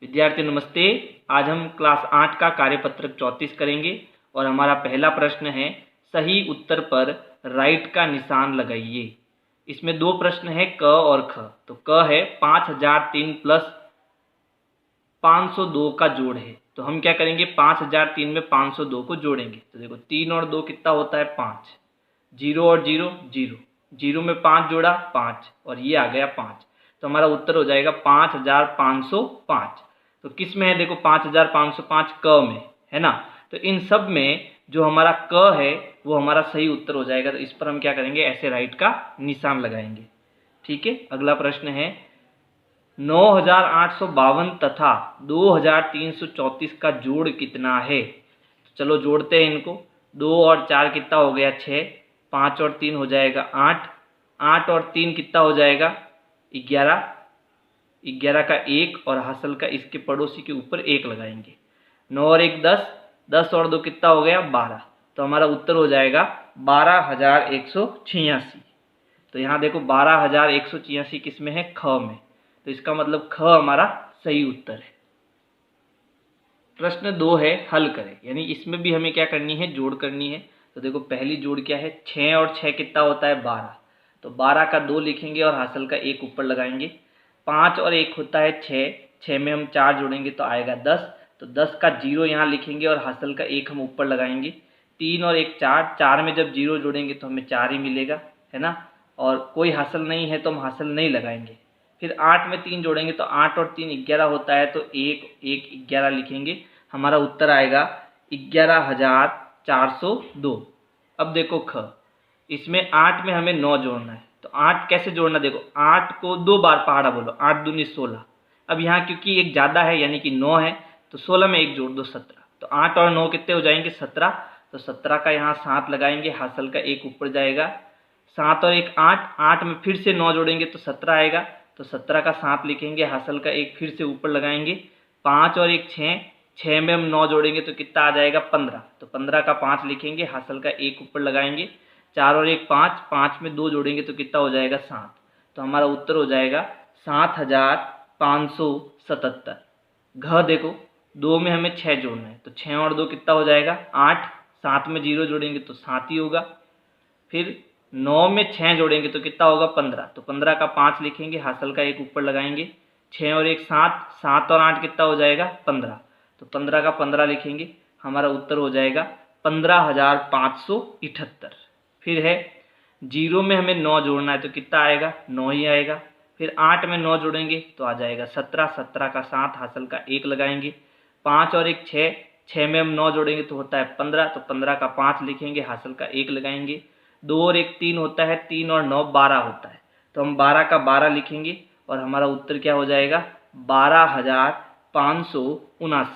विद्यार्थी नमस्ते। आज हम क्लास 8 का कार्यपत्रक 34 करेंगे और हमारा पहला प्रश्न है सही उत्तर पर राइट का निशान लगाइए। इसमें दो प्रश्न है क और ख। तो क है 5003 प्लस 502 का जोड़ है। तो हम क्या करेंगे, 5003 में 502 को जोड़ेंगे। तो देखो 3 और 2 कितना होता है 5, 0 और 0 0, 0 में 5 जोड़ा 5 और ये आ गया 5। तो हमारा उत्तर हो जाएगा 5505। तो किस में है, देखो 5505 क में है ना। तो इन सब में जो हमारा क है वो हमारा सही उत्तर हो जाएगा। तो इस पर हम क्या करेंगे, ऐसे राइट का निशान लगाएंगे। ठीक है, अगला प्रश्न है 9852 तथा 2334 का जोड़ कितना है। तो चलो जोड़ते हैं इनको। 2 और 4 कितना हो गया 6, 5 और 3 हो जाएगा 8, 8 और 3 कितना हो जाएगा 11, 11 का 1 और हासिल का इसके पड़ोसी के ऊपर 1 लगाएंगे। 9 और 1 10, 10 और 2 कितना हो गया 12। तो हमारा उत्तर हो जाएगा 12186। तो यहाँ देखो 12186 किस में है, ख में। तो इसका मतलब ख हमारा सही उत्तर है। प्रश्न 2 है हल करें, यानी इसमें भी हमें क्या करनी है, जोड़ करनी है। तो देखो पहली जोड़ क्या है, 6 और 6 कितना होता है 12। तो 12 का 2 लिखेंगे और हासिल का 1 ऊपर लगाएंगे। 5 और 1 होता है 6, 6 में हम 4 जोड़ेंगे तो आएगा 10। तो 10 का 0 यहाँ लिखेंगे और हासिल का 1 हम ऊपर लगाएंगे। 3 और 1 4, 4 में जब 0 जोड़ेंगे तो हमें 4 ही मिलेगा, है ना। और कोई हासिल नहीं है तो हम हासिल नहीं लगाएंगे। फिर 8 में 3 जोड़ेंगे तो 8 और 3 11 होता है, तो 1 1 11 लिखेंगे। हमारा उत्तर आएगा 11402। अब देखो ख, इसमें 8 में हमें 9 जोड़ना है। तो 8 कैसे जोड़ना, देखो 8 को 2 बार पहाड़ा बोलो, 8 दूनी 16। अब यहाँ क्योंकि एक ज़्यादा है यानी कि 9 है, तो 16 में 1 जोड़ दो 17। तो 8 और 9 कितने हो जाएंगे 17। तो 17 का यहाँ 7 लगाएंगे, हासिल का 1 ऊपर जाएगा। 7 और 1 8, 8 में फिर से 9 जोड़ेंगे तो 17 आएगा। तो 17 का 7 लिखेंगे, हासिल का 1 फिर से ऊपर लगाएंगे। 5 और 1 6, 6 में हम 9 जोड़ेंगे तो कितना आ जाएगा 15। तो 15 का 5 लिखेंगे, हासिल का 1 ऊपर लगाएंगे। 4 और 1 5, 5 में 2 जोड़ेंगे तो कितना हो जाएगा 7। तो हमारा उत्तर हो जाएगा 7577। घ देखो 2 में हमें 6 जोड़ना है, तो 6 और 2 कितना हो जाएगा 8, 7 में 0 जोड़ेंगे तो 7 ही होगा। फिर 9 में 6 जोड़ेंगे तो कितना होगा 15। तो 15 का 5 लिखेंगे, हासिल का 1 ऊपर लगाएंगे। 6 और 1 7, 7 और 8 कितना हो जाएगा 15। तो 15 का 15 लिखेंगे, हमारा उत्तर हो जाएगा 15578। फिर है 0 में हमें 9 जोड़ना है तो कितना आएगा 9 ही आएगा। फिर 8 में 9 जोड़ेंगे तो आ जाएगा 17, 17 का 7, हासिल का 1 लगाएंगे। 5 और 1 6, 6 में हम 9 जोड़ेंगे तो होता है 15। तो 15 का 5 लिखेंगे, हासिल का 1 लगाएंगे। 2 और 1 3 होता है, 3 और 9 12 होता है। तो हम 12 का 12 लिखेंगे और हमारा उत्तर क्या हो जाएगा 12579।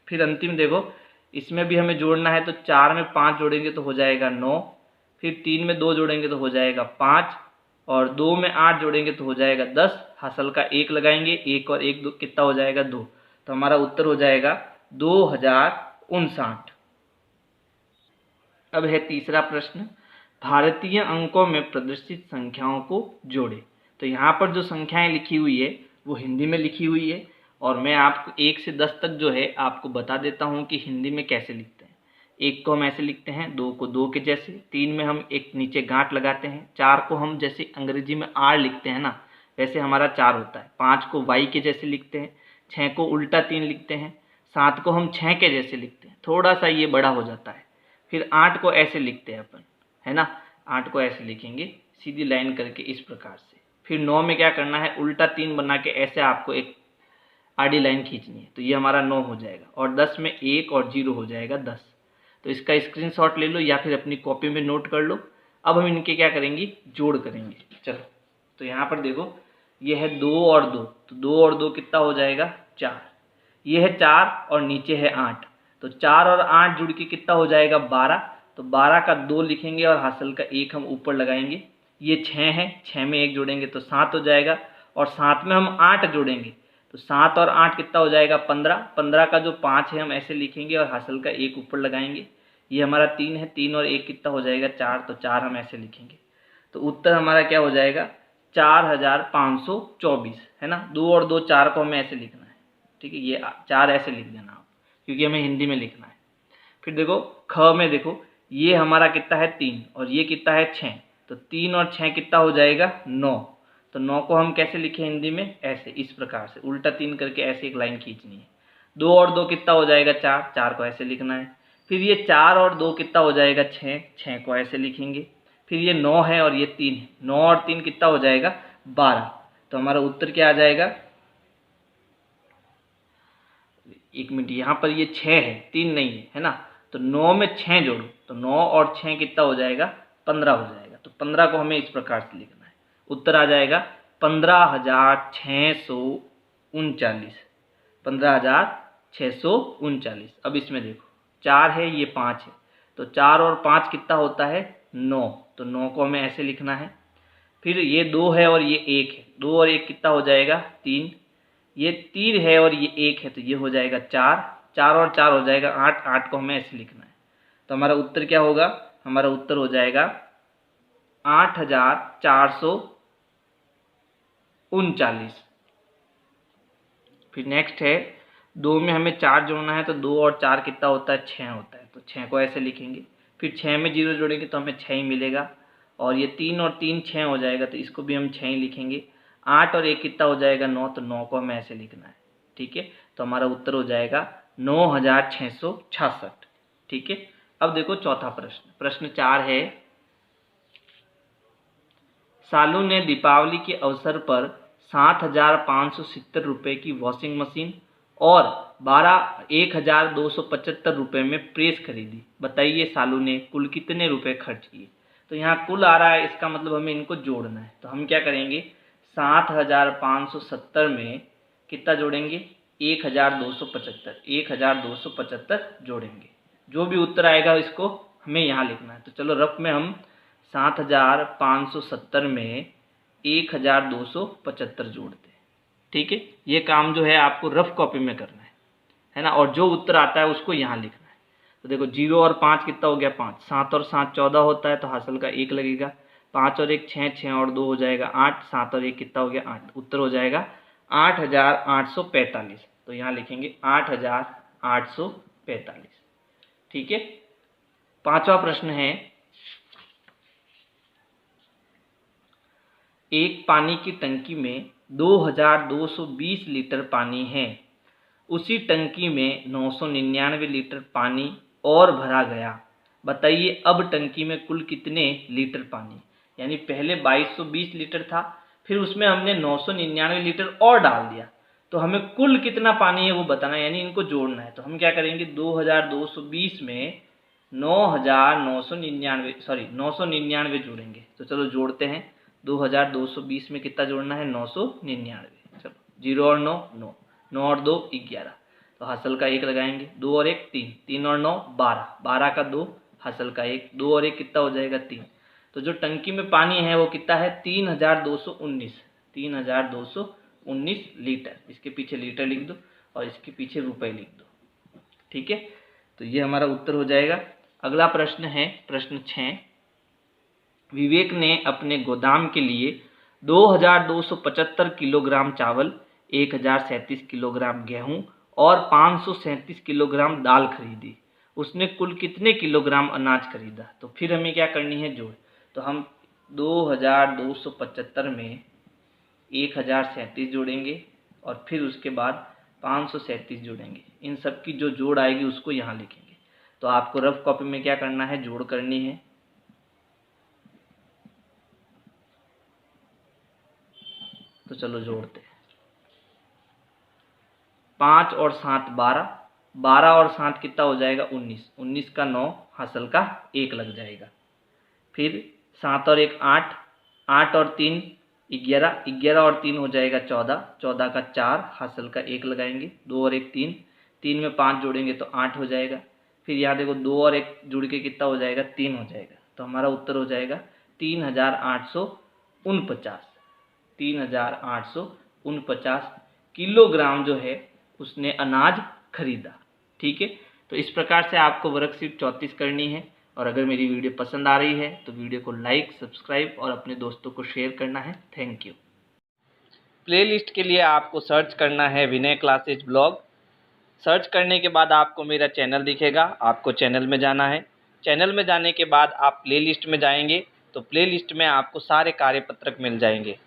फिर अंतिम देखो, इसमें भी हमें जोड़ना है। तो 4 में 5 जोड़ेंगे तो हो जाएगा 9। फिर 3 में 2 जोड़ेंगे तो हो जाएगा 5 और 2 में 8 जोड़ेंगे तो हो जाएगा 10। हासिल का 1 लगाएंगे, 1 और 1 2 कितना हो जाएगा 2। तो हमारा उत्तर हो जाएगा 2059। अब है तीसरा प्रश्न, भारतीय अंकों में प्रदर्शित संख्याओं को जोड़े। तो यहाँ पर जो संख्याएं लिखी हुई है वो हिंदी में लिखी हुई है और मैं आपको 1 से 10 तक जो है आपको बता देता हूँ कि हिंदी में कैसे लिखते हैं। 1 को हम ऐसे लिखते हैं, 2 को 2 के जैसे, 3 में हम एक नीचे गांठ लगाते हैं, 4 को हम जैसे अंग्रेजी में आर लिखते हैं ना वैसे हमारा 4 होता है, 5 को वाई के जैसे लिखते हैं, 6 को उल्टा 3 लिखते हैं, 7 को हम 6 के जैसे लिखते हैं, थोड़ा सा ये बड़ा हो जाता है। फिर 8 को ऐसे लिखते हैं अपन, है ना, 8 को ऐसे लिखेंगे सीधी लाइन करके इस प्रकार से। फिर 9 में क्या करना है, उल्टा 3 बना के ऐसे आपको एक आड़ी लाइन खींचनी है, तो ये हमारा 9 हो जाएगा। और 10 में 1 और 0 हो जाएगा 10। तो इसका स्क्रीनशॉट ले लो या फिर अपनी कॉपी में नोट कर लो। अब हम इनके क्या करेंगे, जोड़ करेंगे। चलो तो यहाँ पर देखो ये है 2 और 2, तो 2 और 2 कितना हो जाएगा 4। ये है 4 और नीचे है 8, तो 4 और 8 जुड़ के कितना हो जाएगा 12। तो 12 का 2 लिखेंगे और हासिल का 1 हम ऊपर लगाएंगे। ये 6 है, 6 में 1 जोड़ेंगे तो 7 हो जाएगा और 7 में हम 8 जोड़ेंगे तो 7 और 8 कितना हो जाएगा 15। 15 का जो 5 है हम ऐसे लिखेंगे और हासिल का 1 ऊपर लगाएंगे। ये हमारा 3 है, 3 और 1 कितना हो जाएगा 4, तो 4 हम ऐसे लिखेंगे। तो उत्तर हमारा क्या हो जाएगा 4524, है ना। 2 और 2 4 को हमें ऐसे लिखना है, ठीक है, ये 4 ऐसे लिख देना आप, क्योंकि हमें हिंदी में लिखना है। फिर देखो ख में देखो, ये हमारा कितना है 3 और ये कितना है 6, तो 3 और 6 कितना हो जाएगा 9। तो 9 को हम कैसे लिखें हिंदी में, ऐसे, इस प्रकार से उल्टा 3 करके ऐसे एक लाइन खींचनी है। 2 और 2 कितना हो जाएगा 4, 4 को ऐसे लिखना है। फिर ये 4 और 2 कितना हो जाएगा 6, 6 को ऐसे लिखेंगे। फिर ये 9 है और ये 3 है, 9 और 3 कितना हो जाएगा 12। तो हमारा उत्तर क्या आ जाएगा, 1 मिनट, यहाँ पर ये 6 है 3 नहीं है, है ना। तो 9 में 6 जोड़ो, तो 9 और 6 कितना हो जाएगा 15 हो जाएगा। तो 15 को हमें इस प्रकार से लिखना है। उत्तर आ जाएगा 15,639, 15,639। अब इसमें देखो 4 है, ये 5 है, तो 4 और 5 कितना होता है 9, तो 9 को हमें ऐसे लिखना है। फिर ये 2 है और ये 1 है, 2 और 1 कितना हो जाएगा 3, ये 3 है और ये 1 है, तो ये हो जाएगा 4, 4 और 4 हो जाएगा 8, 8 को हमें ऐसे लिखना है। तो हमारा उत्तर क्या होगा, हमारा उत्तर हो जाएगा 8,439। फिर नेक्स्ट है 2 में हमें 4 जोड़ना है, तो 2 और 4 कितना होता है 6 होता है, तो 6 को ऐसे लिखेंगे। फिर 6 में 0 जोड़ेंगे तो हमें 6 ही मिलेगा, और ये 3 और 3 6 हो जाएगा, तो इसको भी हम 6 ही लिखेंगे। 8 और 1 कितना हो जाएगा 9, तो 9 को हमें ऐसे लिखना है, ठीक है। तो हमारा उत्तर हो जाएगा 9,666, ठीक है। अब देखो चौथा प्रश्न, प्रश्न 4 है, सालू ने दीपावली के अवसर पर 7,570 रुपये की वॉशिंग मशीन और 1,275 रुपये में प्रेस खरीदी। बताइए सालू ने कुल कितने रुपए खर्च किए। तो यहाँ कुल आ रहा है, इसका मतलब हमें इनको जोड़ना है। तो हम क्या करेंगे, 7,570 में कितना जोड़ेंगे 1,275, 1,275 जोड़ेंगे। जो भी उत्तर आएगा इसको हमें यहाँ लिखना है। तो चलो रफ में हम 7,570 में 1,275 जोड़ते हैं, ठीक है। ये काम जो है आपको रफ कॉपी में करना है ना, और जो उत्तर आता है उसको यहाँ लिखना है। तो देखो 0 और 5 कितना हो गया 5, 7 और 7 14 होता है, तो हासिल का 1 लगेगा। 5 और 1 6, 6 और 2 हो जाएगा 8, 7 और 1 कितना हो गया 8। उत्तर हो जाएगा 8,845। तो यहाँ लिखेंगे 8,845, ठीक है। पांचवा प्रश्न है, एक पानी की टंकी में 2,220 लीटर पानी है, उसी टंकी में 999 लीटर पानी और भरा गया। बताइए अब टंकी में कुल कितने लीटर पानी, यानी पहले 2220 लीटर था, फिर उसमें हमने 999 लीटर और डाल दिया, तो हमें कुल कितना पानी है वो बताना है, यानी इनको जोड़ना है। तो हम क्या करेंगे, 2,220 में 999 जोड़ेंगे। तो चलो जोड़ते हैं, 2,220 में कितना जोड़ना है 999। चलो 0 और 9 9, 9 और 2 11, तो हासिल का 1 लगाएंगे। 2 और 1 3, 3 और 9 12, 12 का 2, हासिल का 1, 2 और 1 कितना हो जाएगा 3। तो जो टंकी में पानी है वो कितना है 3,219 लीटर। इसके पीछे लीटर लिख दो और इसके पीछे रुपए लिख दो, ठीक है। तो ये हमारा उत्तर हो जाएगा। अगला प्रश्न है प्रश्न 6, विवेक ने अपने गोदाम के लिए 2,275 किलोग्राम चावल, 1,037 किलोग्राम गेहूं और 537 किलोग्राम दाल खरीदी। उसने कुल कितने किलोग्राम अनाज खरीदा। तो फिर हमें क्या करनी है जोड़। तो हम 2,275 में 1,037 जोड़ेंगे और फिर उसके बाद 537 जोड़ेंगे। इन सब की जो जोड़ आएगी उसको यहाँ लिखेंगे। तो आपको रफ कॉपी में क्या करना है, जोड़ करनी है। तो चलो जोड़ते हैं, 5 और 7 12, 12 और 7 कितना हो जाएगा 19, 19 का 9, हासिल का 1 लग जाएगा। फिर 7 और 1 8, 8 और 3 11, 11 और 3 हो जाएगा 14, 14 का 4, हासिल का 1 लगाएंगे। 2 और 1 3, 3 में 5 जोड़ेंगे तो 8 हो जाएगा। फिर यहाँ देखो 2 और 1 जुड़ के कितना हो जाएगा 3 हो जाएगा। तो हमारा उत्तर हो जाएगा 3,849, 3,849 किलोग्राम जो है उसने अनाज खरीदा, ठीक है। तो इस प्रकार से आपको वर्कशीट 34 करनी है। और अगर मेरी वीडियो पसंद आ रही है तो वीडियो को लाइक, सब्सक्राइब और अपने दोस्तों को शेयर करना है। Thank you. प्लेलिस्ट के लिए आपको सर्च करना है विनय क्लासेज ब्लॉग, सर्च करने के बाद आपको मेरा चैनल दिखेगा, आपको चैनल में जाना है। चैनल में जाने के बाद आप प्लेलिस्ट में जाएंगे तो प्लेलिस्ट में आपको सारे कार्यपत्रक मिल जाएंगे।